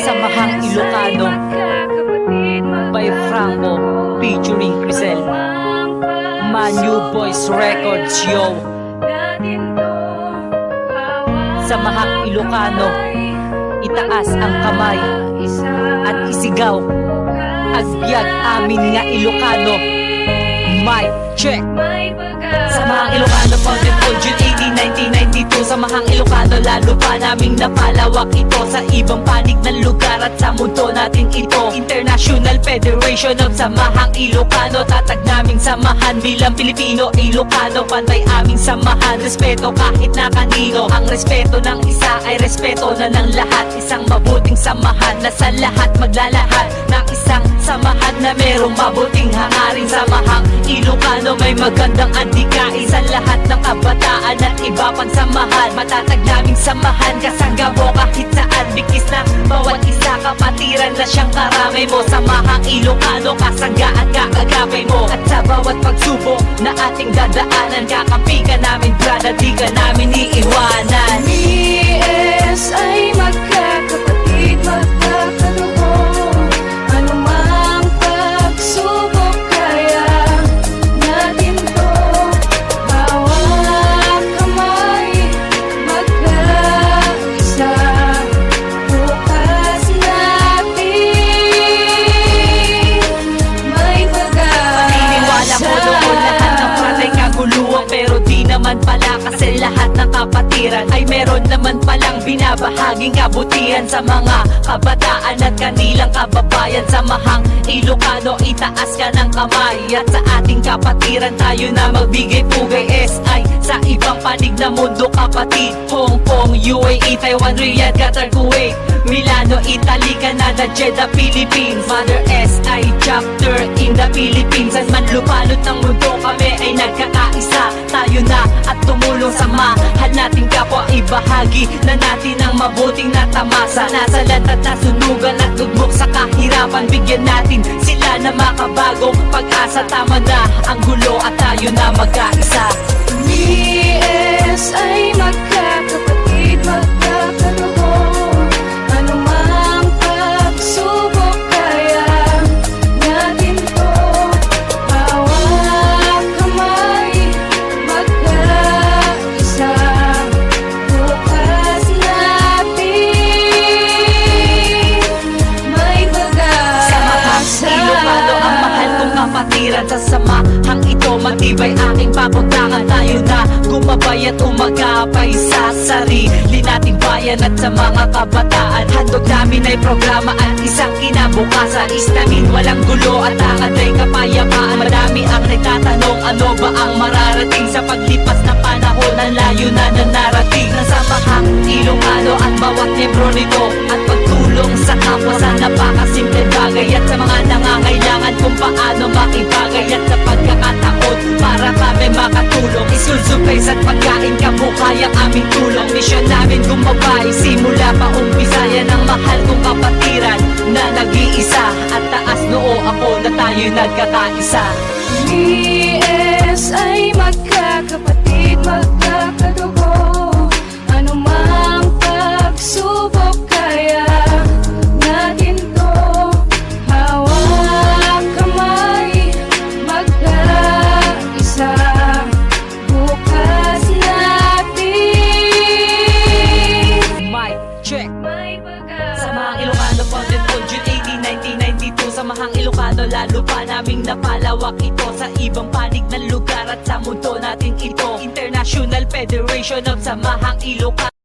Samahang Ilocano by Franco featuring Crisel. Manu Boys Records, yo. Samahang Ilocano, itaas ang kamay at isigaw, agbyag amin nga Ilocano. Mic check. Samahang Ilocano, founded on June 18, 1992. Samahang Ilocano, lalo pa naming napalawak ito sa ibang panig ng lugar at sa mundo natin ito. International Federation of Samahang Ilocano, tatag naming samahan bilang Pilipino, Ilocano, pantay aming samahan. Respeto kahit na kanino, ang respeto ng isa ay respeto na ng lahat. Isang mabuting samahan na sa lahat maglalahat ng isang samahan na merong mabuting hangarin. Samahang Ilocano, may magandang adhikain sa lahat ng kabataan at iba pang samahan. Matatag naming samahan, kasangga mo kahit saan, bigkis na bawat isa, kapatiran na siyang karami mo. Samahang Ilocano, kasangga at kaagapay mo. At sa bawat pagsubok na ating dadaanan, kakampi ka namin brada, di ka namin iiwanan. BS ay magkakapatid, magkakadugo. Anumang pagsubok kaya natin to. Hawak kamay, magkaisa. Bukas natin may pag-asa. Paniniwala ko noon lahat ng patay kaguluhan, pero di naman pala, kasi lahat ng kapatiran ay meron naman palang binabahaging kabutihan sa mga kabataan at kanilang kababayan. Samahang Ilocano, itaas ka ng kamay at sa ating kapatiran tayo na magbigay pugay. SI sa ibang panig na mundo kapatid, Hong Kong, UAE, Taiwan, Riyadh, Qatar, Kuwait, Milano, Italy, Canada, Jeddah, Philippines. Mother SI chapter in the Philippines. At man lupalot ng mundo, kami ay nagkakaisa. Tayo na at tumulong, samahan nating kapwa, ibahagi na natin ang mabuting natamasa. Nasa lahat at nasunugan at lugmok sa kahirapan, bigyan natin sila na makabagong pag-asa. Tama na ang gulo at tayo na magkaisa. BS ay magkakapatid, magkakadugo. Anumang pagsubok kaya natin to. Hawak kamay, magkaisa. Bukas natin may pag-asa. Samahang Ilocano, ang mahal kong kapatiran. Sa samahang ito, matibay aking papuntakan. Tayo na gumabay at umagapay sa sarili nating bayan at sa mga kabataan. Handog namin ay programa at isang kinabukasan. Islamin walang gulo at angad ay kapayapaan. Marami ang nagtatanong, ano ba ang mararating sa paglipas ng panahon? Ang layo na narating ng Samahang Ilocano at bawat miyembro nito, at pagtulong sa kapwa sa napakasimpleng bagay at sa mga nangangailangan kung paano makibagay. At sa pagkakataon para kami makatulong, isulsuprays at pagkain kabukay ang aming tulong. Misyon namin gumabay, simula pa umpisa. Yan ang mahal kong kapatiran na nag-iisa, at taas noo ako na tayo nagkakaisa. BS ay magkakapatid, magkakadugo. Anumang pagsubok kaya natin to. Hawak kamay, magkaisa. Bukas natin Mic check. may pag-asa. Samahang Ilocano, founded on June 18, 1992. Samahang Ilocano, lalo pa naming napalawak ito sa ibang panig ng lugar at sa mundo natin ito. International Federation of Samahang Ilocano.